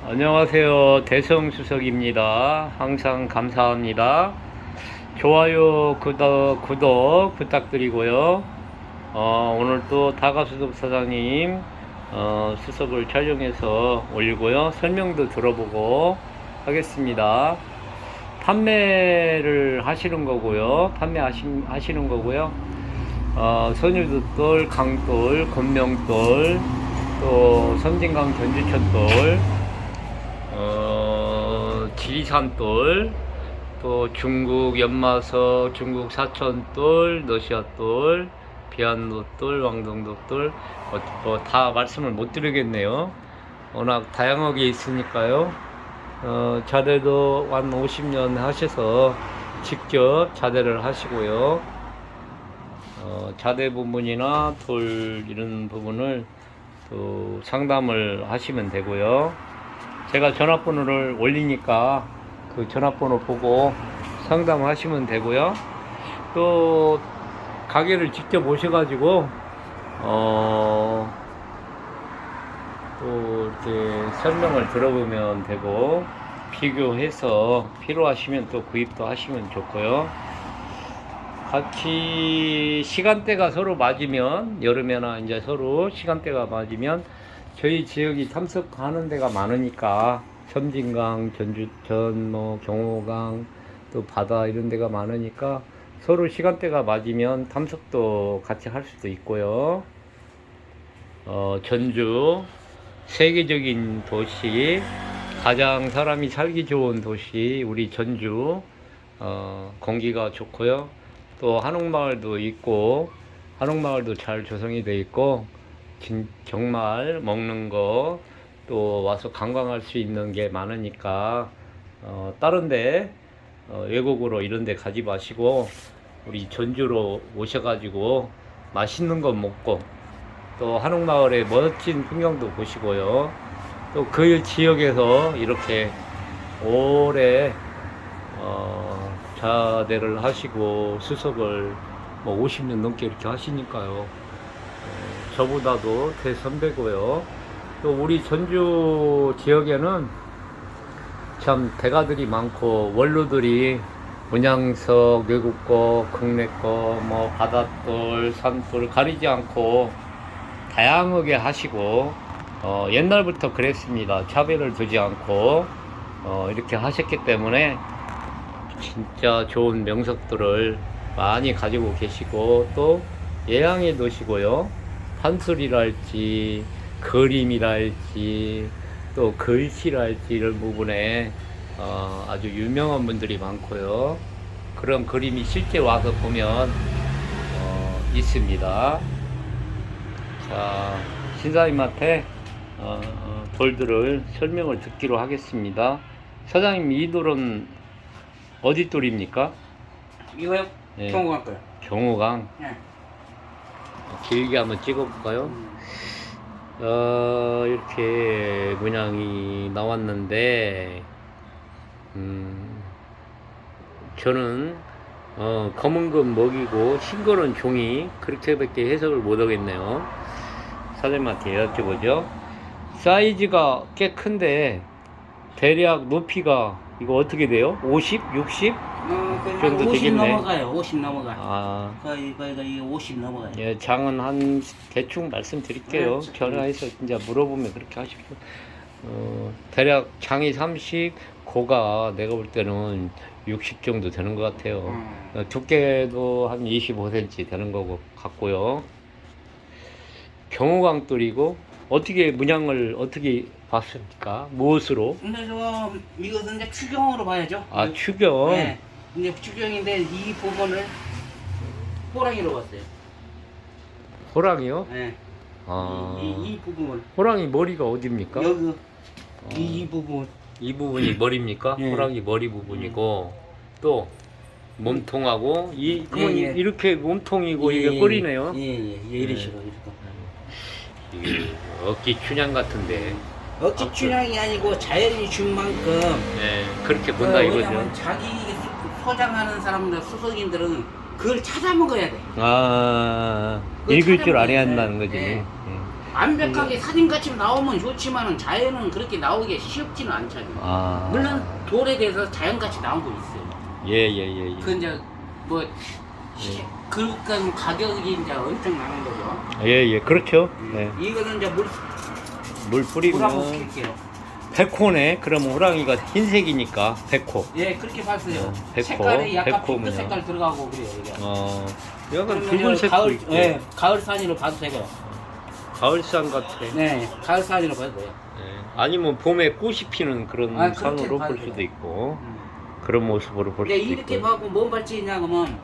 안녕하세요. 대성수석입니다. 항상 감사합니다. 좋아요, 구독 부탁드리고요. 오늘 또 다가수석 사장님 수석을 촬영해서 올리고요. 설명도 들어보고 하겠습니다. 판매를 하시는 거고요. 하시는 거고요. 선유도돌, 강돌, 건명돌, 또 섬진강 견주천돌, 지리산돌, 또 중국 연마석, 중국 사천돌, 너시아돌, 비안도돌, 왕동도돌, 뭐 다 말씀을 못 드리겠네요. 워낙 다양하게 있으니까요. 자대도 한 50년 하셔서 직접 자대를 하시고요. 자대 부분이나 돌 이런 부분을 또 상담을 하시면 되고요. 제가 전화번호를 올리니까 그 전화번호 보고 상담하시면 되고요. 또 가게를 직접 오셔가지고 또 이렇게 설명을 들어보면 되고, 비교해서 필요하시면 또 구입도 하시면 좋고요. 같이 시간대가 서로 맞으면, 여름에나 이제 서로 시간대가 맞으면 저희 지역이 탐색하는 데가 많으니까, 섬진강, 뭐 경호강, 또 바다 이런 데가 많으니까 서로 시간대가 맞으면 탐색도 같이 할 수도 있고요. 전주 세계적인 도시, 가장 사람이 살기 좋은 도시 우리 전주, 공기가 좋고요. 또 한옥마을도 있고, 한옥마을도 잘 조성이 되어 있고, 정말 먹는 거 또 와서 관광할 수 있는 게 많으니까 다른데 외국으로 이런 데 가지 마시고 우리 전주로 오셔가지고 맛있는 거 먹고, 또 한옥마을의 멋진 풍경도 보시고요. 또 그 지역에서 이렇게 오래 자대를 하시고 수석을 뭐 50년 넘게 이렇게 하시니까요. 저보다도 대선배고요. 또 우리 전주 지역에는 참 대가들이 많고, 원로들이 문양석, 외국 거, 국내 거, 뭐 바닷돌, 산돌 가리지 않고 다양하게 하시고, 옛날부터 그랬습니다. 차별을 두지 않고 이렇게 하셨기 때문에 진짜 좋은 명석들을 많이 가지고 계시고, 또 예양해 놓으시고요. 판술이랄지 그림이랄지 또 글씨랄지 이런 부분에 아주 유명한 분들이 많고요. 그런 그림이 실제 와서 보면 있습니다. 자, 신사님한테 돌들을 설명을 듣기로 하겠습니다. 사장님, 이 돌은 어디 돌입니까? 이거요? 네. 경호강 거요. 경호강. 네. 길게 한번 찍어볼까요? 이렇게 문양이 나왔는데, 저는 검은 건 먹이고 흰 거는 종이, 그렇게밖에 해석을 못 하겠네요. 사장님한테 여쭤보죠. 사이즈가 꽤 큰데 대략 높이가 이거 어떻게 돼요? 50? 60? 정도 50 되겠네. 넘어가요. 50 넘어가. 아, 거의 이게 50 넘어가요. 예, 장은 한 대충 말씀드릴게요. 네, 전화해서 진짜 물어보면 그렇게 하십시오. 대략 장이 30, 고가 내가 볼 때는 60 정도 되는 것 같아요. 두께도 한 25cm 되는 거 같고요. 경호강돌이고, 어떻게 문양을 어떻게 봤습니까? 무엇으로? 근데 이것은 이제 추경으로 봐야죠. 아, 추경. 네. 이제 추경인데 이 부분을 호랑이로 봤어요. 호랑이요? 네. 아, 이 부분을 호랑이 머리가 어디입니까? 여기 이 부분. 이 부분이 머리입니까? 예. 호랑이 머리 부분이고, 또 몸통하고 그러면 예, 예. 이렇게 몸통이고 이게 꼬리네요. 예예. 이런 식으로 이렇게. 이게 어깨 춘향 같은데. 어찌 춘향이 아니고 자연이 준 만큼. 네, 그렇게 본다 왜냐면 이거죠. 자기 소장하는 사람들 수석인들은 그걸 찾아 먹어야 돼. 아, 그걸 읽을 줄 찾아보면 알아야 돼. 한다는 거지. 네. 완벽하게 사진같이 나오면 좋지만은 자연은 그렇게 나오기가 쉽지는 않잖아요. 아. 물론 돌에 대해서 자연같이 나온 거 있어요. 예. 그 이제 뭐 그러니까 가격이 이제 엄청 나는 거죠. 예, 그렇죠. 네. 이거는 이제 물 한번 뿌리면 킬게요. 백호네. 그러면 호랑이가 흰색이니까 백호. 예, 그렇게 봤어요. 백호, 색깔이 약간 백호 핑크 문양. 색깔 들어가고 그래요. 이게. 약간 그러면 붉은색도 가을, 있고. 예, 가을 산이로 봐도 되고요. 가을산 같아. 네, 가을 산이로 봐도 돼요. 네. 아니면 봄에 꽃이 피는 그런 아, 그렇게 산으로 봐도 볼 수도 돼요. 있고 그런 모습으로 볼 근데 수도 이렇게 있고. 봐고 뭔 발전이냐 그러면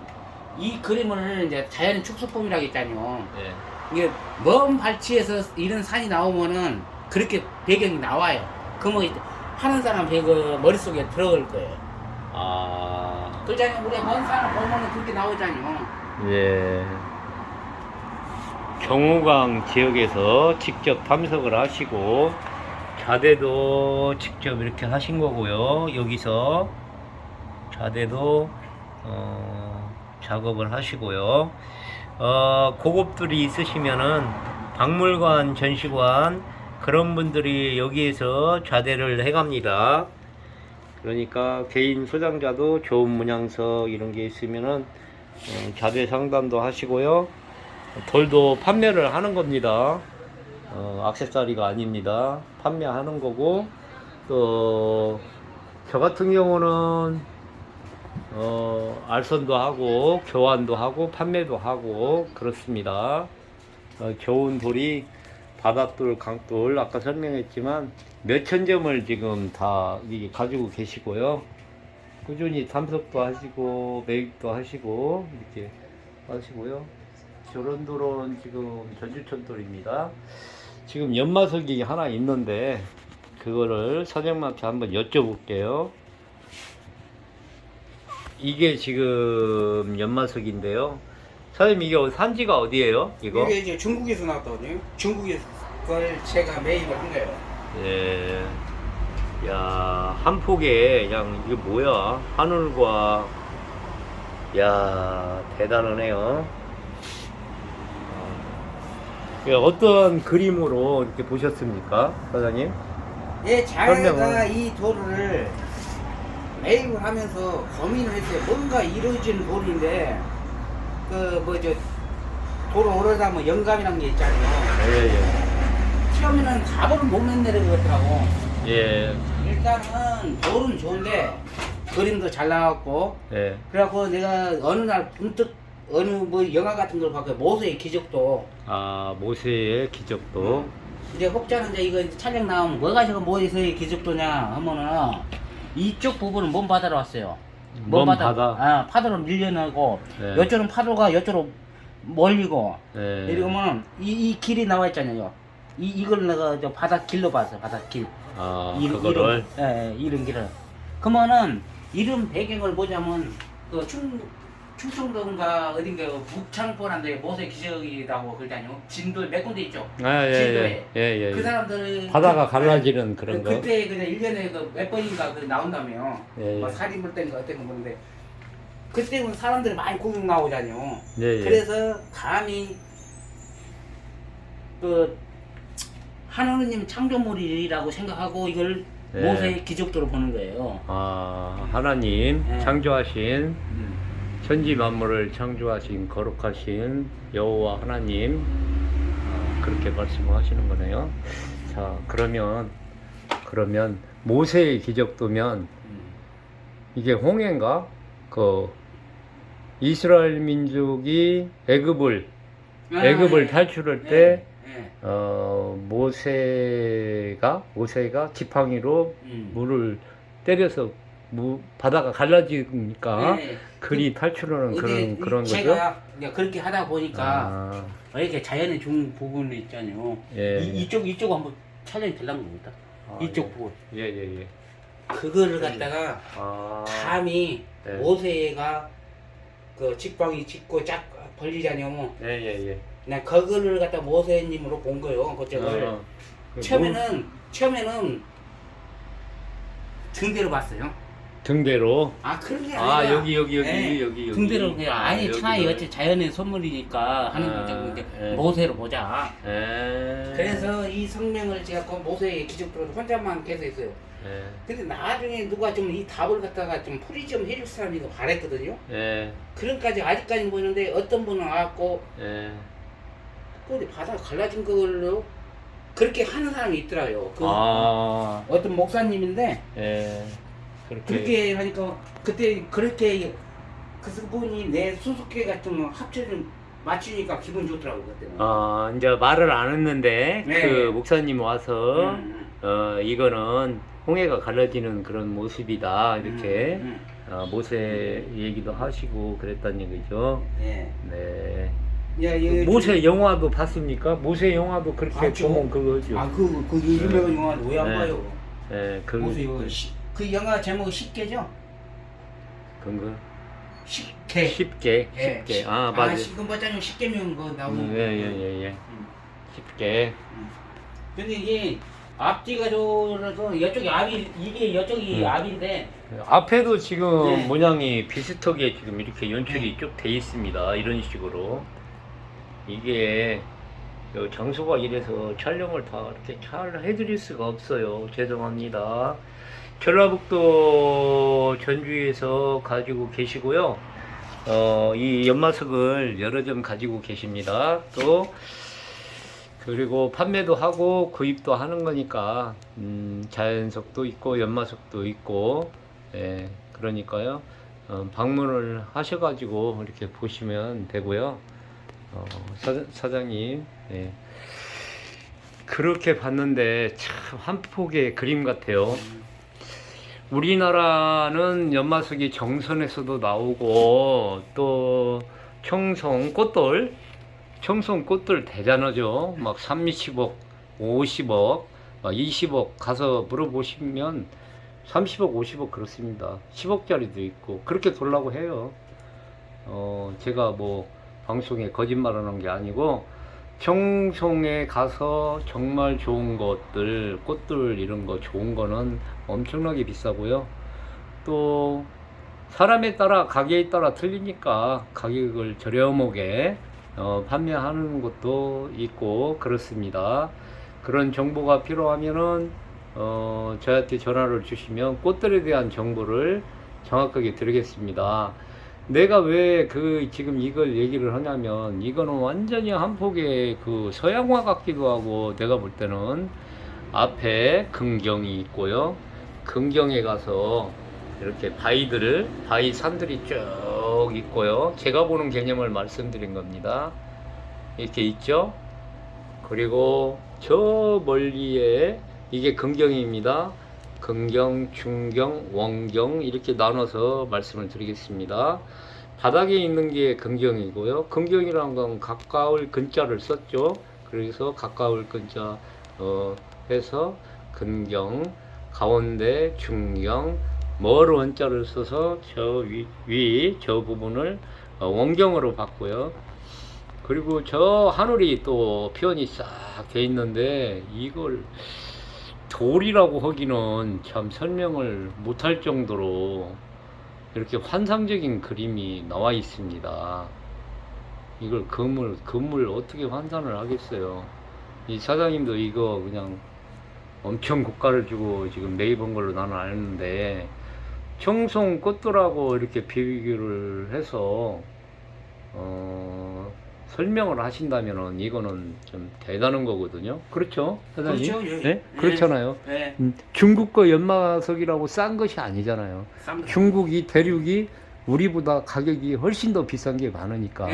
이 그림을 이제 자연 축소품이라고 했잖아요. 예. 이게 먼 발치에서 이런 산이 나오면은 그렇게 배경이 나와요. 그러면 이제 하는 사람 배그 머릿속에 들어갈 거예요. 아. 그렇잖아요. 우리가 먼 산을 보면은 그렇게 나오잖아요. 예. 경우강 지역에서 직접 탐색을 하시고 자대도 직접 이렇게 하신 거고요. 여기서 자대도 작업을 하시고요. 고급들이 있으시면은 박물관, 전시관 그런 분들이 여기에서 자대를 해갑니다. 그러니까 개인 소장자도 좋은 문양석 이런 게 있으면은 자대 상담도 하시고요. 돌도 판매를 하는 겁니다. 액세서리가 아닙니다. 판매하는 거고, 또 저 같은 경우는 알선도 하고 교환도 하고 판매도 하고 그렇습니다. 좋은 돌이 바닷돌, 강돌 아까 설명했지만 몇천 점을 지금 다 이게 가지고 계시고요. 꾸준히 탐색도 하시고 매입도 하시고 이렇게 하시고요. 저런 돌은 지금 전주천 돌입니다. 지금 연마석이 하나 있는데 그거를 사장님한테 한번 여쭤볼게요. 이게 지금 연마석인데요. 사장님 이게 산지가 어디예요? 이거? 이게 이제 중국에서 나왔거든요. 중국에서 걸 제가 매입을 한 거예요. 예. 야, 한 폭에 그냥 이게 뭐야? 하늘과 야, 대단하네요. 어떤 그림으로 이렇게 보셨습니까, 사장님? 예, 자기가 설명은? 이 돌을 매입을 하면서 고민을 했어요. 뭔가 이루어진 돌인데 그 뭐죠 돌을 오르다 뭐 영감이란 게 있잖아요. 예. 처음에는 답을 못 내는 것 같더라고. 예. 일단은 돌은 좋은데 그림도 잘 나왔고 예. 그래갖고 내가 어느 날 문득 어느 뭐 영화 같은 걸 봤고 모세의 기적도 아, 모세의 기적도. 이제 혹자는 이제 이거 촬영 나오면 뭐가 저거 모세의 기적도냐 하면은 이쪽 부분은 먼 바다로 왔어요. 먼 바다. 아, 파도로 밀려나고 네. 이쪽은 파도가 이쪽으로 몰리고 예. 이러면 이 길이 나와 있잖아요. 이걸 내가 저 바다 길로 봤어. 바다 길. 아, 그거를. 이런 길을. 그러면은 이런 배경을 보자면 그 충청도인가 어딘가 북창포란데 모세 기적이라고 그러잖아요. 진도에 몇 군데 있죠. 아, 진도에. 예. 그 사람들은 바다가 갈라지는 그런 거. 그때 그냥 1년에 그 몇 번인가 그 나온다며. 예. 뭐 살인물 때인가 어떤 거 보는데 그때는 사람들이 많이 구경 나오잖아요. 예. 그래서 감히 그 하느님 창조물이라고 생각하고 이걸 예. 모세의 기적도로 보는 거예요. 아, 하나님 예. 창조하신 천지 만물을 창조하신 거룩하신 여호와 하나님 그렇게 말씀하시는 거네요. 자, 그러면 모세의 기적도면 이게 홍해인가? 그 이스라엘 민족이 애굽을 탈출할 때 모세가 지팡이로 물을 때려서 바다가 갈라지니까 글이 탈출하는 그런 거죠. 제가 그렇게 하다 보니까 아, 이렇게 자연의 좋은 부분이 있잖아요. 예. 이쪽 한번 촬영이 되려는 겁니다. 아, 이쪽 예. 부분. 예. 그거를 갖다가 아, 감히 예. 모세가 그 직방이 짚고 쫙 벌리잖아요. 예. 그냥 그거를 갖다 모세님으로 본 거예요. 그쪽을 처음에는 등대로 봤어요. 등대로. 아 그런 게 아 아니라 여기. 등대로 그냥 아예 여기, 차에 여기. 어째 자연의 선물이니까 하는 거죠. 근데 예. 모세로 보자. 예. 그래서 이 성명을 제가 그 모세의 기적으로 혼자만 계속 했어요. 예. 근데 나중에 누가 좀 이 답을 갖다가 좀 풀이 좀 해줄 사람이 이거 바랬거든요. 예. 그런까지 아직까지 보이는데 어떤 분은 와갖고 예. 어디 바다가 갈라진 걸로 그렇게 하는 사람이 있더라고요. 그 아. 어떤 목사님인데 예. 그렇게 하니까 그때 그렇게 그분이 내 수수께가 좀 합체를 맞추니까 기분 좋더라고 그때는. 이제 말을 안 했는데 네. 그 목사님 와서 음. 이거는 홍해가 갈라지는 그런 모습이다 이렇게 음. 모세 얘기도 하시고 그랬다는 얘기죠. 네. 네. 야, 이 모세 영화도 봤습니까? 모세 영화도 그렇게 봤죠. 보면 그거죠. 그 유명한 영화 왜 안 네. 봐요? 네, 모세 이거 그 영화 제목이 십계죠? 그거 십계. 쉽게. 아 맞아. 지금 봤자면 십계명 그 나오는 거. 예. 쉽게. 근데 이게 앞뒤가 저라서 이쪽이 앞이 이게 이쪽이 앞인데 앞에도 지금 네. 모양이 비슷하게 지금 이렇게 연출이 쭉 돼 있습니다. 이런 식으로. 이게 요 장소가 이래서 촬영을 다 이렇게 잘 해드릴 수가 없어요. 죄송합니다. 전라북도 전주에서 가지고 계시고요. 이 연마석을 여러 점 가지고 계십니다. 또 그리고 판매도 하고 구입도 하는 거니까 자연석도 있고 연마석도 있고 그러니까요. 방문을 하셔가지고 이렇게 보시면 되고요. 사장님 그렇게 봤는데 참 한 폭의 그림 같아요. 우리나라는 연마석이 정선에서도 나오고 또 청송 꽃돌 대단하죠. 막 30억, 50억, 막 20억 가서 물어보시면 30억, 50억 그렇습니다. 10억짜리도 있고 그렇게 돌라고 해요. 제가 뭐 방송에 거짓말하는 게 아니고 청송에 가서 정말 좋은 것들, 꽃들 이런 거 좋은 거는 엄청나게 비싸고요. 또 사람에 따라 가게에 따라 틀리니까 가격을 저렴하게 판매하는 것도 있고 그렇습니다. 그런 정보가 필요하면은 저한테 전화를 주시면 꽃들에 대한 정보를 정확하게 드리겠습니다. 내가 왜 지금 이걸 얘기를 하냐면 이거는 완전히 한 폭의 그 서양화 같기도 하고 내가 볼 때는 앞에 금경이 있고요. 금경에 가서 이렇게 바위 산들이 쭉 있고요. 제가 보는 개념을 말씀드린 겁니다. 이렇게 있죠. 그리고 저 멀리에 이게 금경입니다. 금경, 중경, 원경 이렇게 나눠서 말씀을 드리겠습니다. 바닥에 있는 게 금경이고요. 금경이라는 건 가까울 근자를 썼죠. 그래서 가까울 근자 해서 금경, 가운데 중경, 멀 원자를 써서 저 저 부분을 원경으로 봤고요. 그리고 저 하늘이 또 표현이 싹 돼 있는데 이걸 돌이라고 하기는 참 설명을 못할 정도로 이렇게 환상적인 그림이 나와 있습니다. 이걸 금을 어떻게 환산을 하겠어요. 이 사장님도 이거 그냥 엄청 고가를 주고 지금 매입한 걸로 나는 아는데 청송 꽃돌하고 이렇게 비교를 해서 설명을 하신다면은 이거는 좀 대단한 거거든요. 그렇죠, 사장님? 그렇죠. 예. 네? 그렇잖아요. 네. 중국 거 연마석이라고 싼 것이 아니잖아요. 중국이 대륙이 우리보다 가격이 훨씬 더 비싼 게 많으니까.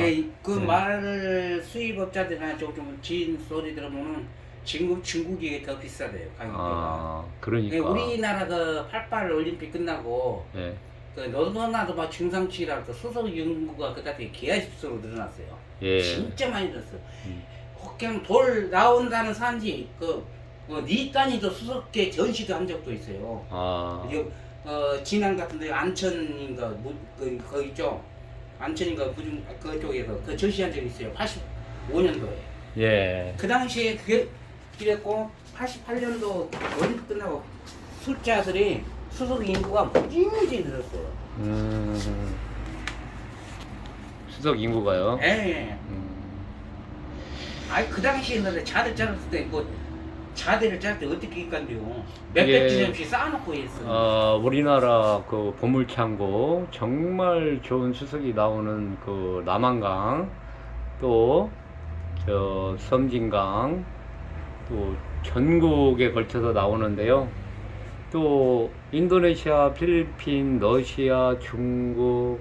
그 말 수입업자들이나 조금 지인 소리 들어보면 중국이 더 비싸대요 가격대가. 그러니까. 우리나라 그 88 올림픽 끝나고 네. 그 너도나도 막 중상치라고 수소 연구가 그다음에 기하십수로 늘어났어요. 예. 진짜 많이 늘었어요. 그냥 돌 나온다는 산지 니 단위도 수석계 전시도 한 적도 있어요. 진안 같은데 안천인가 거 있죠. 안천인가 그쪽에서 그 전시한 적이 있어요. 85년도에. 예. 그 당시에 그게 이랬고 88년도 올림픽 끝나고 술자들이 수석 인구가 무지무지 늘었어요. 수석 인구가요? 예. 아니 그 당시 옛날에 자대 짜았을 때 뭐 자대를 짤 때 어떻게 있간데요? 몇백 지점씩 쌓아놓고 했어. 우리나라 그 보물창고 정말 좋은 수석이 나오는 그 남한강, 또 저 섬진강, 또 전국에 걸쳐서 나오는데요. 또 인도네시아, 필리핀, 러시아, 중국,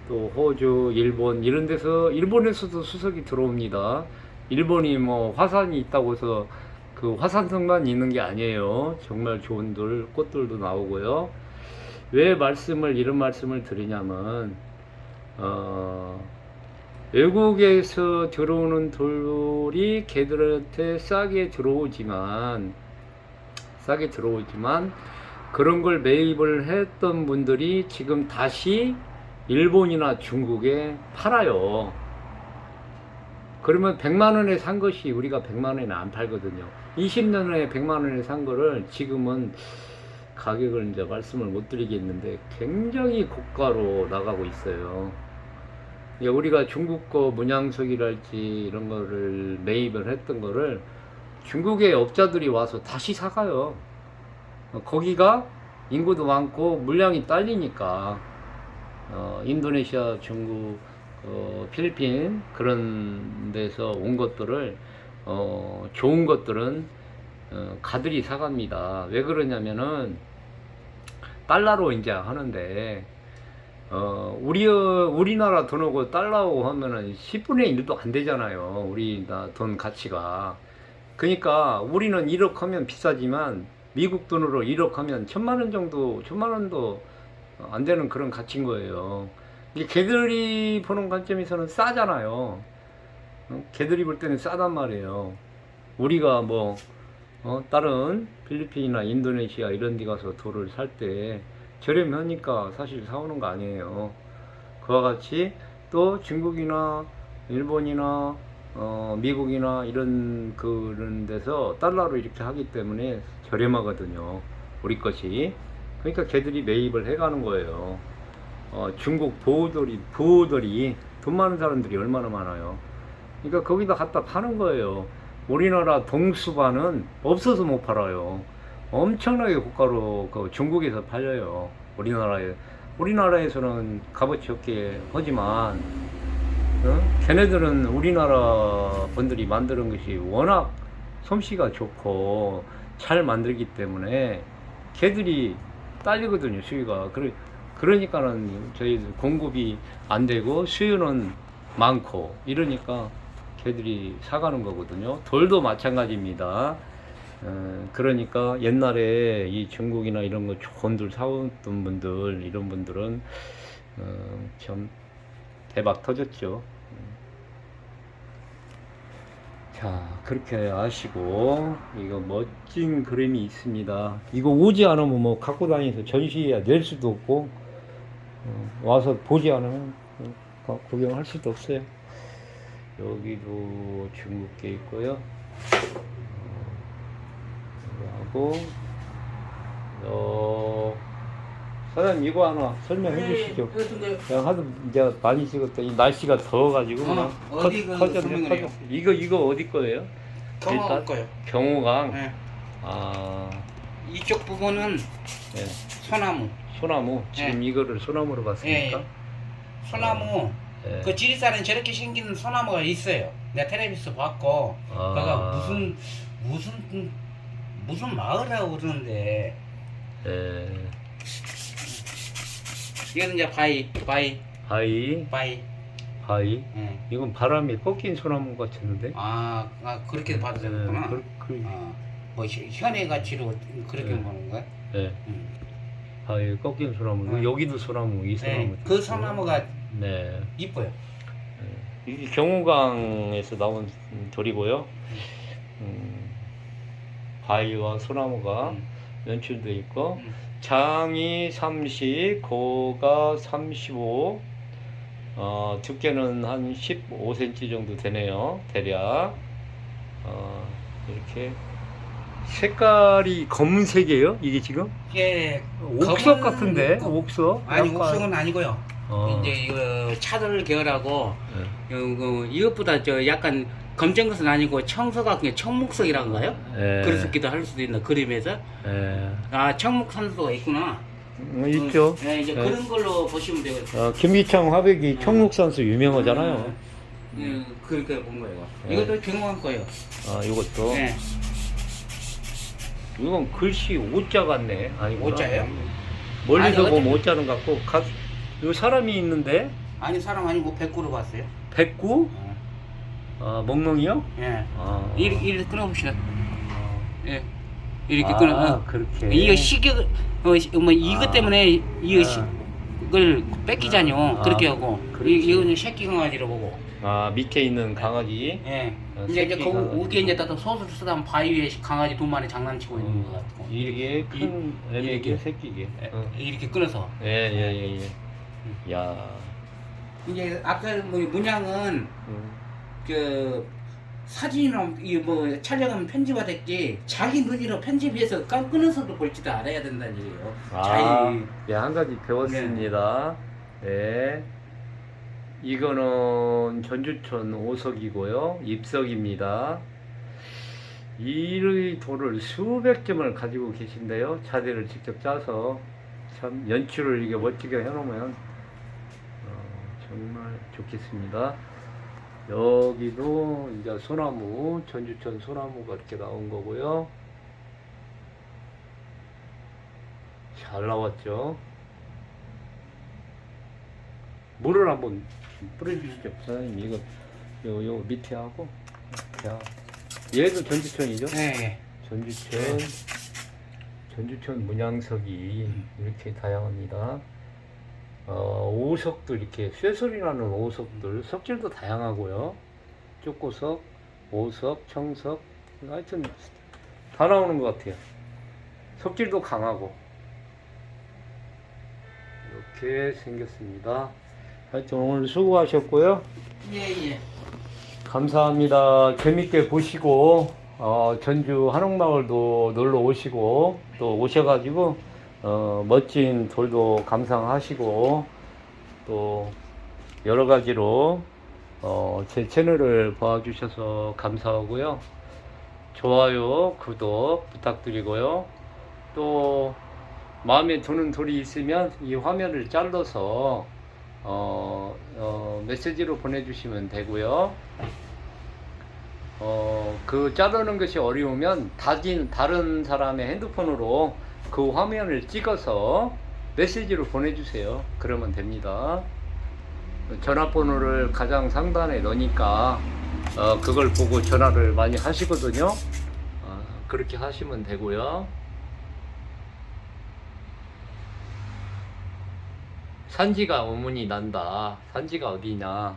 또 호주, 일본 이런 데서, 일본에서도 수석이 들어옵니다. 일본이 뭐 화산이 있다고 해서 그 화산성만 있는 게 아니에요. 정말 좋은 꽃들도 나오고요. 왜 이런 말씀을 드리냐면, 외국에서 들어오는 돌이 걔들한테 싸게 들어오지만 그런 걸 매입을 했던 분들이 지금 다시 일본이나 중국에 팔아요. 그러면 100만 원에 산 것이 우리가 100만 원에 안 팔거든요. 20년 후에 100만 원에 산 거를 지금은 가격을 이제 말씀을 못 드리겠는데 굉장히 고가로 나가고 있어요. 우리가 중국 거 문양석이랄지 이런 거를 매입을 했던 거를 중국의 업자들이 와서 다시 사가요. 거기가 인구도 많고 물량이 딸리니까 인도네시아, 중국, 필리핀 그런 데서 온 것들을 좋은 것들은 가들이 사갑니다. 왜 그러냐면은 달러로 이제 하는데 우리나라 돈하고 달러하고 하면은 10분의 1도 안 되잖아요. 우리나라 돈 가치가. 그러니까 우리는 1억 하면 비싸지만 미국 돈으로 1억 하면 1000만 원 정도, 1000만 원도 안 되는 그런 가치인 거예요. 이게 걔들이 보는 관점에서는 싸잖아요. 걔들이 볼 때는 싸단 말이에요. 우리가 뭐 다른 필리핀이나 인도네시아 이런 데 가서 돌을 살 때 저렴하니까 사실 사오는 거 아니에요. 그와 같이 또 중국이나 일본이나 미국이나 그런 데서 달러로 이렇게 하기 때문에 저렴하거든요. 우리 것이. 그러니까 걔들이 매입을 해가는 거예요. 중국 부호들이 돈 많은 사람들이 얼마나 많아요. 그러니까 거기다 갖다 파는 거예요. 우리나라 동수반은 없어서 못 팔아요. 엄청나게 고가로 중국에서 팔려요. 우리나라에서는 값어치 없게 하지만 걔네들은 우리나라 분들이 만드는 것이 워낙 솜씨가 좋고 잘 만들기 때문에 걔들이 딸리거든요. 수요가. 그러니까는 저희들 공급이 안 되고 수요는 많고 이러니까 걔들이 사가는 거거든요. 돌도 마찬가지입니다. 그러니까 옛날에 이 중국이나 이런 거 좋은 돌 사왔던 분들, 이런 분들은 참 대박 터졌죠. 자, 그렇게 아시고, 이거 멋진 그림이 있습니다. 이거 오지 않으면 뭐 갖고 다니면서 전시해야 낼 수도 없고, 와서 보지 않으면 구경할 수도 없어요. 여기도 중국 게 있고요. 하고, 사장님 이거 하나 설명해 주시죠. 그냥 하도 이제 많이 찍었다. 이 날씨가 더워가지고 그냥 어디 그 설명을 해요? 이거 어디 거예요? 경호강 거요. 경호강. 네. 아, 이쪽 부분은 네. 소나무. 지금 네. 이거를 소나무로 봤습니까? 예. 소나무. 네. 그 지리산에 저렇게 생긴 소나무가 있어요. 내가 텔레비에서 봤고, 그가 무슨 마을이라고 그러는데. 네. 이거는 이제 바위. 예. 이건 바람이 꺾인 소나무 같았는데. 그렇게 봐도 되는구나. 뭐 현해 가치로 그렇게 보는 거야? 네. 바위 꺾인 소나무. 여기도 소나무, 이 소나무. 네. 그 소나무가 네. 이뻐요. 이게 경호강에서 나온 돌이고요. 바위와 소나무가 연출되어 있고, 장이 30, 고가 35, 두께는 한 15cm 정도 되네요. 대략 이렇게 색깔이 검은색이에요? 이게 지금? 예, 옥석 검은 같은데? 거- 옥석? 아니 약간. 옥석은 아니고요. 이제 이거 차돌 계열하고 이것보다 저 약간 검정 것은 아니고 청석 같은 게 청목석이란가요? 예. 그렇기도 할 수도 있나 그림에서. 예. 아 청목 산소가 있구나. 있죠. 네, 이제 예. 그런 걸로 보시면 되겠어요. 김기창 화백이 청록산수 유명하잖아요. 그렇게 본 거예요. 네. 이것도 경험한 거예요. 이것도. 네. 이건 글씨 오자 같네. 아니구나. 오자예요? 멀리서 아니, 보면 오자는 같고, 요 사람이 있는데, 아니 사람 아니고 백구로 봤어요. 백구? 멍멍이요? 예. 이렇게 끊어봅시다. 예. 이렇게 끊어. 그렇게. 이거 시계 이것 때문에 이걸 뺏기잖요. 그렇게 하고 그렇지. 이거는 새끼 강아지로 보고. 밑에 있는 강아지. 예. 새끼 이제 거기 강아지. 우기에 이제 또 소설 쓰다 바위 위에 강아지 두 마리 장난치고 있는 것 같고. 이게 큰 애매게 이렇게. 새끼게. 이렇게 끊어서. 예. 야. 이제 아까 뭐 문양은 그 사진이나 이뭐 촬영하면 편집화됐지 자기 눈으로 편집해서 끊어서도 볼지도 알아야 된다는 얘기예요. 예, 한 가지 배웠습니다. 네. 이거는 전주천 오석이고요. 입석입니다. 이 돌을 수백 점을 가지고 계신데요. 자대를 직접 짜서 참 연출을 이게 멋지게 해놓으면 정말 좋겠습니다. 여기도 이제 소나무, 전주천 소나무가 이렇게 나온 거고요. 잘 나왔죠? 물을 한번 뿌려주시죠, 사장님. 이거, 요 밑에 하고. 자, 얘도 전주천이죠? 네. 전주천 문양석이 이렇게 다양합니다. 오석도 이렇게 쇠소리 나는 오석들, 석질도 다양하고요. 쪼꼬석, 오석, 청석, 하여튼 다 나오는 것 같아요. 석질도 강하고 이렇게 생겼습니다. 하여튼 오늘 수고하셨고요. 예. 감사합니다. 재밌게 보시고 전주 한옥마을도 놀러 오시고 또 오셔가지고 멋진 돌도 감상하시고 또 여러 가지로 제 채널을 봐주셔서 감사하고요. 좋아요, 구독 부탁드리고요. 또 마음에 드는 돌이 있으면 이 화면을 잘라서 메시지로 보내주시면 되고요. 그 자르는 것이 어려우면 다른 사람의 핸드폰으로 그 화면을 찍어서 메시지로 보내주세요. 그러면 됩니다. 전화번호를 가장 상단에 넣으니까 그걸 보고 전화를 많이 하시거든요. 그렇게 하시면 되고요. 산지가 어머니 난다. 산지가 어디냐?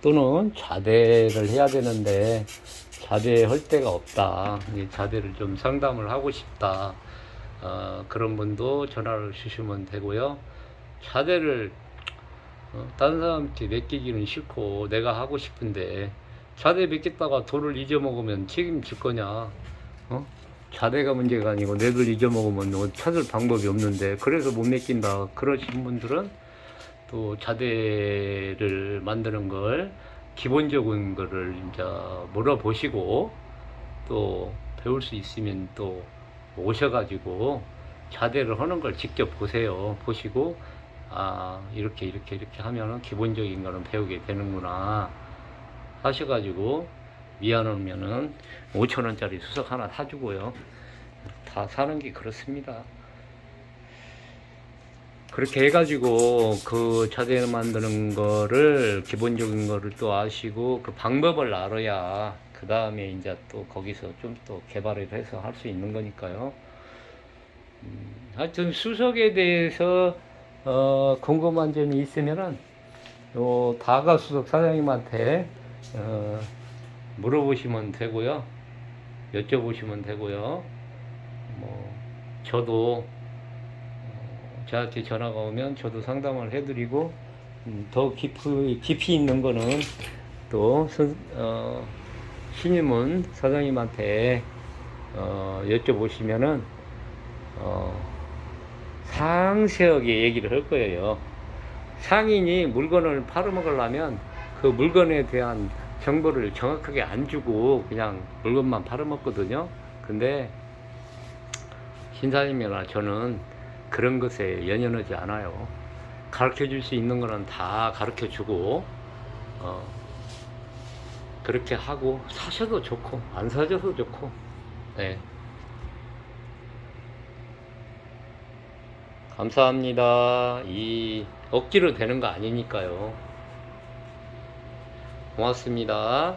또는 자대를 해야 되는데 자대할 데가 없다. 자대를 좀 상담을 하고 싶다. 그런 분도 전화를 주시면 되고요. 자대를 다른 사람한테 맡기기는 싫고 내가 하고 싶은데 자대 맡겼다가 돌을 잊어먹으면 책임질 거냐? 자대가 문제가 아니고 내들 잊어먹으면 찾을 방법이 없는데 그래서 못 맡긴다 그러신 분들은 또 자대를 만드는 걸 기본적인 거를 이제 물어보시고 또 배울 수 있으면 또 오셔가지고 자대를 하는 걸 직접 보세요. 보시고 이렇게 하면은 기본적인 거는 배우게 되는구나 하셔가지고 미안하면은 5,000원짜리 수석 하나 사주고요. 다 사는 게 그렇습니다. 그렇게 해가지고 그 자대 만드는 거를 기본적인 거를 또 아시고 그 방법을 알아야 그 다음에 이제 또 거기서 좀 또 개발을 해서 할 수 있는 거니까요. 하여튼 수석에 대해서 궁금한 점이 있으면은 다가 수석 사장님한테 물어보시면 되고요. 여쭤보시면 되고요. 저도 저한테 전화가 오면 저도 상담을 해드리고 더 깊이 있는 거는 또 신임은 사장님한테 여쭤보시면은 상세하게 얘기를 할 거예요. 상인이 물건을 팔아먹으려면 그 물건에 대한 정보를 정확하게 안 주고 그냥 물건만 팔아먹거든요. 근데 신사님이나 저는 그런 것에 연연하지 않아요. 가르쳐 줄 수 있는 거는 다 가르쳐 주고 그렇게 하고 사셔도 좋고 안 사셔도 좋고. 네. 감사합니다. 이 억지로 되는 거 아니니까요. 고맙습니다.